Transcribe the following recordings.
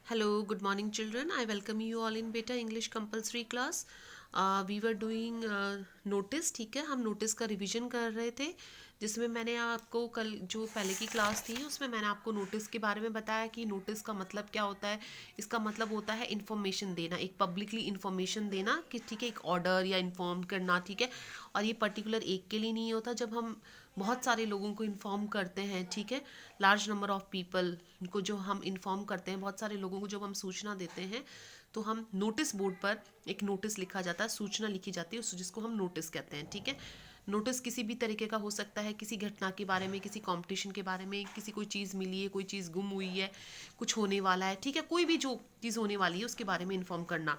Hello, good morning, children. I welcome you all in Beta English Compulsory class. We were doing notice. ठीक है, हम notice का revision कर रहे थे, जिसमें मैंने आपको कल जो पहले की क्लास थी उसमें मैंने आपको नोटिस के बारे में बताया कि नोटिस का मतलब क्या होता है। इसका मतलब होता है इन्फॉर्मेशन देना, एक पब्लिकली इन्फॉर्मेशन देना कि ठीक है, एक ऑर्डर या इन्फॉर्म करना, ठीक है। और ये पर्टिकुलर एक के लिए नहीं होता, जब हम बहुत सारे लोगों को इन्फॉर्म करते हैं, ठीक है, लार्ज नंबर ऑफ पीपल को जो हम इन्फॉर्म करते हैं, बहुत सारे लोगों को जब हम सूचना देते हैं, तो हम नोटिस बोर्ड पर एक नोटिस लिखा जाता है, सूचना लिखी जाती है, जिसको हम नोटिस कहते हैं, ठीक है। नोटिस किसी भी तरीके का हो सकता है, किसी घटना के बारे में, किसी कंपटीशन के बारे में, किसी कोई चीज़ मिली है, कोई चीज़ गुम हुई है, कुछ होने वाला है, ठीक है, कोई भी जो चीज़ होने वाली है उसके बारे में इन्फॉर्म करना,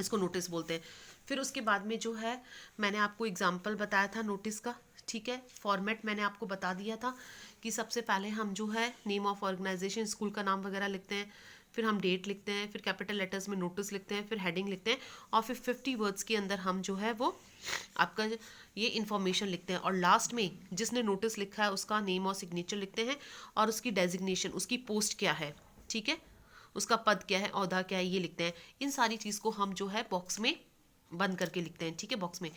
इसको नोटिस बोलते हैं। फिर उसके बाद में जो है, मैंने आपको एग्जाम्पल बताया था नोटिस का, ठीक है। फॉर्मेट मैंने आपको बता दिया था कि सबसे पहले हम जो है नेम ऑफ ऑर्गेनाइजेशन, स्कूल का नाम वगैरह लिखते हैं, फिर हम डेट लिखते हैं, फिर कैपिटल लेटर्स में नोटिस लिखते हैं, फिर हेडिंग लिखते हैं, और फिर 50 वर्ड्स के अंदर हम जो है वो आपका ये इन्फॉर्मेशन लिखते हैं, और लास्ट में जिसने नोटिस लिखा है उसका नेम और सिग्नेचर लिखते हैं, और उसकी डेजिग्नेशन, उसकी पोस्ट क्या है, ठीक है, उसका पद क्या है, औहदा क्या है, ये लिखते हैं। इन सारी चीज़ को हम जो है बॉक्स में बंद करके लिखते हैं, ठीक है, बॉक्स में।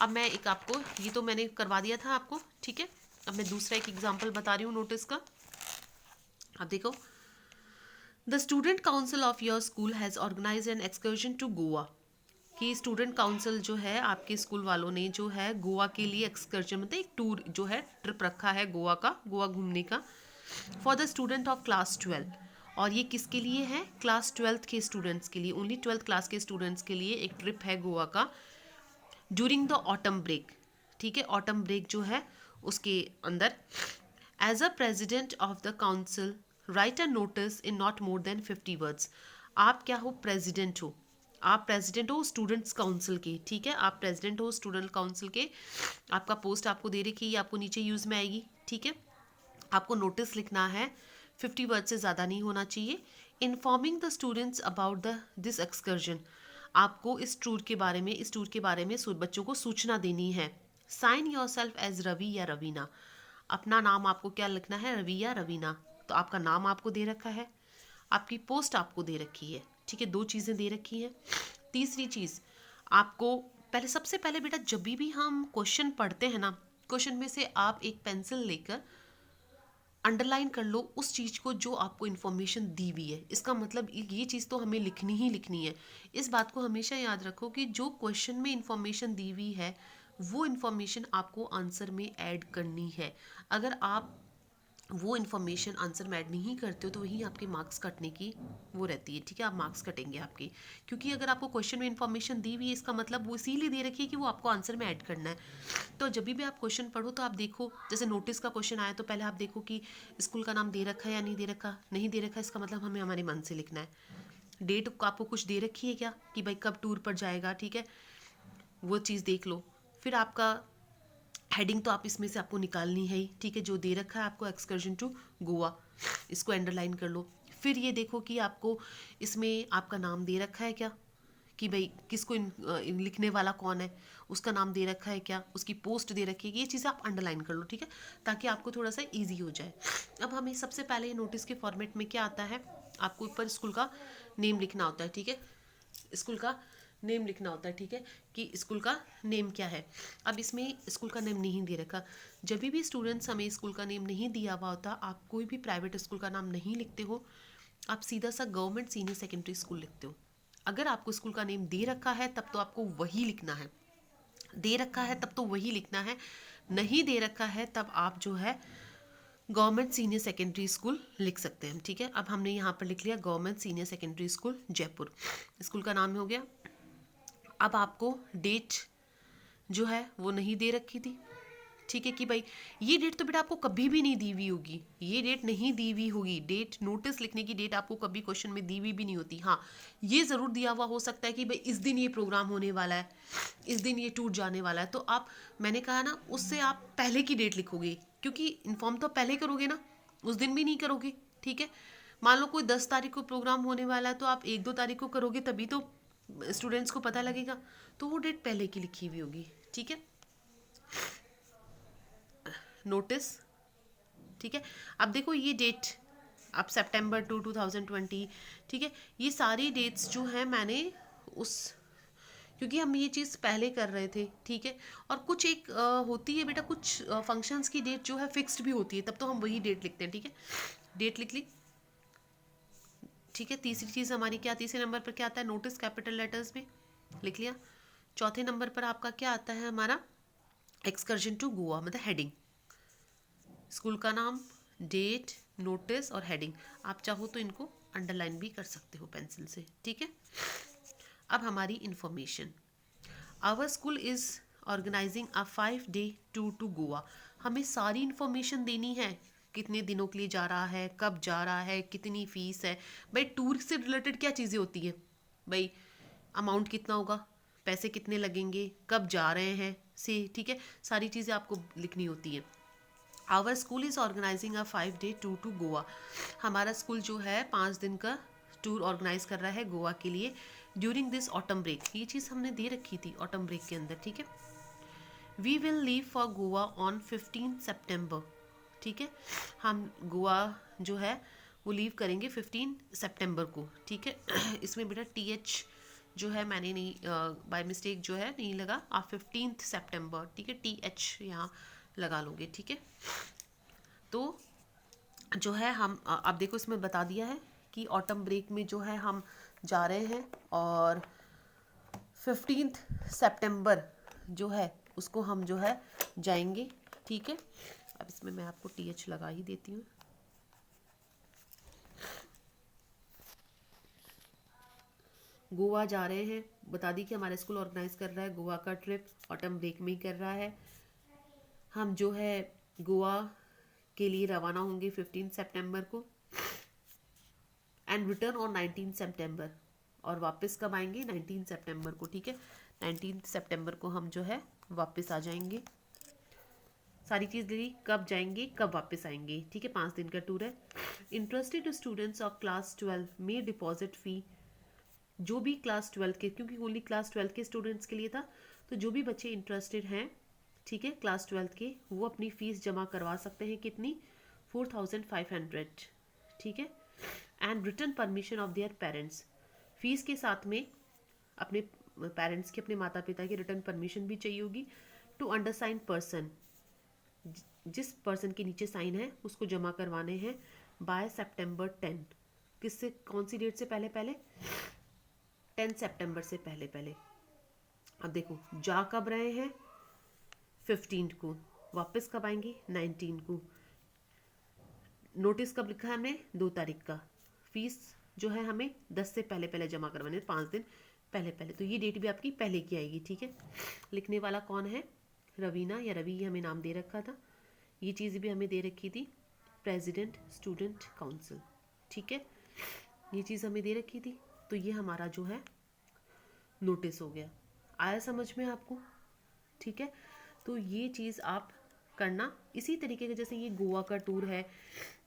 अब मैं एक आपको, ये तो मैंने करवा दिया था आपको, ठीक है। अब मैं दूसरा एक एग्जांपल बता रही हूँ नोटिस का। अब देखो, the student council of your school has organise an excursion to Goa. कि स्टूडेंट काउंसिल जो है आपके स्कूल वालों ने जो है गोवा के लिए एक्सकर्जन, मतलब एक टूर जो है, ट्रिप रखा है गोवा का, गोवा घूमने का, for the student of class 12। और ये किसके लिए है? क्लास 12 के स्टूडेंट्स के लिए, ओनली 12th क्लास के स्टूडेंट्स के लिए एक ट्रिप है गोवा का, ड्यूरिंग द ऑटम ब्रेक, ठीक है, ऑटम ब्रेक जो है उसके अंदर। As a president of the council write a notice in not more than 50 words. आप क्या हो? प्रेजिडेंट हो, आप प्रेसिडेंट हो स्टूडेंट्स काउंसिल के, ठीक है, आप प्रेसिडेंट हो स्टूडेंट काउंसिल के। आपका पोस्ट आपको दे रखी है, ये आपको नीचे यूज में आएगी, ठीक है। आपको नोटिस लिखना है, 50 वर्ड से ज़्यादा नहीं होना चाहिए। Informing the students about the this excursion, आपको इस टूर के बारे में, इस टूर के बारे में बच्चों को सूचना देनी है। Sign yourself as Ravi या रवीना, अपना नाम आपको क्या लिखना है? रवि या रवीना। तो आपका नाम आपको दे रखा है, आपकी पोस्ट आपको दे रखी है, ठीक है, दो चीज़ें दे रखी हैं। तीसरी चीज़, आपको पहले, सबसे पहले बेटा, जब भी हम क्वेश्चन पढ़ते हैं ना, क्वेश्चन में से आप एक पेंसिल लेकर अंडरलाइन कर लो उस चीज़ को जो आपको इन्फॉर्मेशन दी हुई है। इसका मतलब ये चीज़ तो हमें लिखनी ही लिखनी है। इस बात को हमेशा याद रखो कि जो क्वेश्चन में इन्फॉर्मेशन दी हुई है वो इन्फॉर्मेशन आपको आंसर में ऐड करनी है। अगर आप वो इन्फॉर्मेशन आंसर में ऐड नहीं करते हो तो वहीं आपके मार्क्स कटने की वो रहती है, ठीक है, आप मार्क्स कटेंगे आपके। क्योंकि अगर आपको क्वेश्चन में इन्फॉर्मेशन दी हुई है, इसका मतलब वो इसीलिए दे रखी है कि वो आपको आंसर में ऐड करना है। तो जब भी आप क्वेश्चन पढ़ो तो आप देखो, जैसे नोटिस का क्वेश्चन आया तो पहले आप देखो कि स्कूल का नाम दे रखा है या नहीं दे रखा। नहीं दे रखा, इसका मतलब हमें हमारे मन से लिखना है। डेट आपको कुछ दे रखी है क्या कि भाई कब टूर पर जाएगा, ठीक है, वो चीज़ देख लो। फिर आपका हेडिंग तो आप इसमें से आपको निकालनी है ही, ठीक है, जो दे रखा है आपको एक्सकर्जन टू गोवा, इसको अंडरलाइन कर लो। फिर ये देखो कि आपको इसमें आपका नाम दे रखा है क्या, कि भाई किसको लिखने वाला कौन है, उसका नाम दे रखा है क्या, उसकी पोस्ट दे रखी है, ये चीज़ें आप अंडरलाइन कर लो, ठीक है, ताकि आपको थोड़ा सा इजी हो जाए। अब हमें सबसे पहले नोटिस के फॉर्मेट में क्या आता है, आपको ऊपर स्कूल का नेम लिखना होता है, ठीक है, स्कूल का नेम लिखना होता है, ठीक है, कि स्कूल का नेम क्या है। अब इसमें स्कूल का नेम नहीं दे रखा, जब भी स्टूडेंट्स हमें स्कूल का नेम नहीं दिया हुआ होता, आप कोई भी प्राइवेट स्कूल का नाम नहीं लिखते हो, आप सीधा सा गवर्नमेंट सीनियर सेकेंडरी स्कूल लिखते हो। अगर आपको स्कूल का नेम दे रखा है तब तो आपको वही लिखना है, दे रखा है तब तो वही लिखना है, नहीं दे रखा है तब आप जो है गवर्नमेंट सीनियर सेकेंडरी स्कूल लिख सकते हैं, ठीक है। अब हमने यहाँ पर लिख लिया government senior secondary school Jaipur, school का नाम हो गया। अब आपको डेट जो है वो नहीं दे रखी थी, ठीक है, कि भाई ये डेट तो बेटा आपको कभी भी नहीं दी हुई होगी, ये डेट नहीं दी हुई होगी, डेट नोटिस लिखने की डेट आपको कभी क्वेश्चन में दी हुई भी नहीं होती। हाँ, ये ज़रूर दिया हुआ हो सकता है कि भाई इस दिन ये प्रोग्राम होने वाला है, इस दिन ये टूर जाने वाला है, तो आप, मैंने कहा ना, उससे आप पहले की डेट लिखोगे, क्योंकि इन्फॉर्म तो पहले करोगे ना, उस दिन भी नहीं करोगे, ठीक है। मान लो कोई 10 तारीख को प्रोग्राम होने वाला है तो आप 1-2 तारीख को करोगे, तभी तो स्टूडेंट्स को पता लगेगा, तो वो डेट पहले की लिखी हुई होगी, ठीक है। नोटिस, ठीक है। अब देखो ये डेट अब सितंबर 2020, ठीक है। ये सारी डेट्स जो है मैंने उस, क्योंकि हम ये चीज़ पहले कर रहे थे, ठीक है। और कुछ एक होती है बेटा, कुछ फंक्शंस की डेट जो है फिक्स्ड भी होती है, तब तो हम वही डेट लिखते हैं, ठीक है। डेट लिख ली, ठीक है। तीसरी चीज़ हमारी क्या, तीसरे नंबर पर क्या आता है, नोटिस, कैपिटल लेटर्स में लिख लिया। चौथे नंबर पर आपका क्या आता है हमारा, एक्सकर्जन टू गोवा, मतलब हेडिंग, स्कूल का नाम, डेट, नोटिस और हेडिंग। आप चाहो तो इनको अंडरलाइन भी कर सकते हो पेंसिल से, ठीक है। अब हमारी information, our school is organising a 5-day tour to Goa. हमें सारी इन्फॉर्मेशन देनी है, कितने दिनों के लिए जा रहा है, कब जा रहा है, कितनी फ़ीस है। भाई टूर से रिलेटेड क्या चीज़ें होती हैं, भाई अमाउंट कितना होगा, पैसे कितने लगेंगे, कब जा रहे हैं से, ठीक है। सारी चीज़ें आपको लिखनी होती हैं। Our school is organising a 5-day tour to Goa. हमारा स्कूल जो है 5 दिन का टूर ऑर्गेनाइज कर रहा है गोवा के लिए ड्यूरिंग दिस ऑटम ब्रेक। ये चीज़ हमने दे रखी थी ऑटम ब्रेक के अंदर, ठीक है। We will leave for Goa on 15 September, ठीक है। हम गोवा जो है वो लीव करेंगे 15 सितंबर को, ठीक है। इसमें बेटा TH जो है मैंने नहीं बाय मिस्टेक जो है नहीं लगा, आप 15 सितंबर, ठीक है, TH यहाँ लगा लोगे, ठीक है। तो जो है हम अब देखो इसमें बता दिया है कि ऑटम ब्रेक में जो है हम जा रहे हैं और 15 सितंबर जो है उसको हम जो है जाएंगे, ठीक है। अब इसमें मैं आपको TH लगा ही देती हूँ। गोवा जा रहे हैं, बता दी कि हमारा स्कूल ऑर्गेनाइज कर रहा है गोवा का ट्रिप, ऑटम ब्रेक में ही कर रहा है। हम जो है गोवा के लिए रवाना होंगे 15 सितंबर को एंड रिटर्न ऑन 19 सितंबर, और वापस कब आएंगे, 19 सितंबर को, ठीक है। 19 सितंबर को हम जो है वापस आ जाएंगे। सारी चीज़ ली, कब जाएंगे कब वापस आएंगे, ठीक है। 5 दिन का टूर है। इंटरेस्टेड स्टूडेंट्स ऑफ क्लास 12 में डिपॉजिट फ़ी, जो भी क्लास 12 के, क्योंकि ओनली क्लास 12 के स्टूडेंट्स के लिए था, तो जो भी बच्चे इंटरेस्टेड हैं, ठीक है, क्लास 12 के, वो अपनी फ़ीस जमा करवा सकते हैं, कितनी, 4500, ठीक है। And return permission of their parents, fees के साथ में अपने पेरेंट्स की, अपने माता पिता की रिटर्न परमिशन भी चाहिए होगी। टू अंडरसाइन पर्सन, जिस पर्सन के नीचे साइन है उसको जमा करवाने हैं बाय सितंबर 10। किससे, कौन सी डेट से पहले पहले, 10 सितंबर से पहले पहले। अब देखो जा कब रहे हैं 15 को, वापस कब आएंगे 19 को। नोटिस कब लिखा है हमने, 2 तारीख का। फीस जो है हमें 10 से पहले पहले जमा करवाने, 5 दिन पहले पहले, तो ये डेट भी आपकी पहले की आएगी, ठीक है। लिखने वाला कौन है, रवीना या रवि, ये हमें नाम दे रखा था। ये चीज़ भी हमें दे रखी थी, प्रेसिडेंट स्टूडेंट काउंसिल, ठीक है, ये चीज़ हमें दे रखी थी। तो ये हमारा जो है नोटिस हो गया। आया समझ में आपको, ठीक है। तो ये चीज़ आप करना इसी तरीके के, जैसे ये गोवा का टूर है,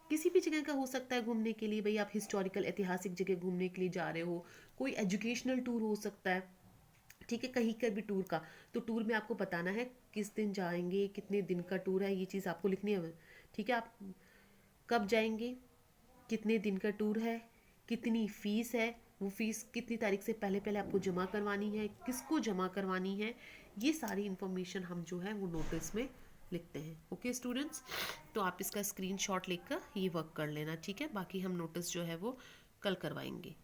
किसी भी जगह का हो सकता है घूमने के लिए, भाई आप हिस्टोरिकल ऐतिहासिक जगह घूमने के लिए जा रहे हो, कोई एजुकेशनल टूर हो सकता है, ठीक है, कहीं का भी टूर का। तो टूर में आपको बताना है किस दिन जाएंगे, कितने दिन का टूर है, ये चीज़ आपको लिखनी है, ठीक है। आप कब जाएंगे, कितने दिन का टूर है, कितनी फ़ीस है, वो फ़ीस कितनी तारीख से पहले पहले आपको जमा करवानी है, किसको जमा करवानी है, ये सारी इन्फॉर्मेशन हम जो है वो नोटिस में लिखते हैं। ओके स्टूडेंट्स, तो आप इसका स्क्रीनशॉट लेकर ये वर्क कर लेना, ठीक है। बाकी हम नोटिस जो है वो कल करवाएंगे।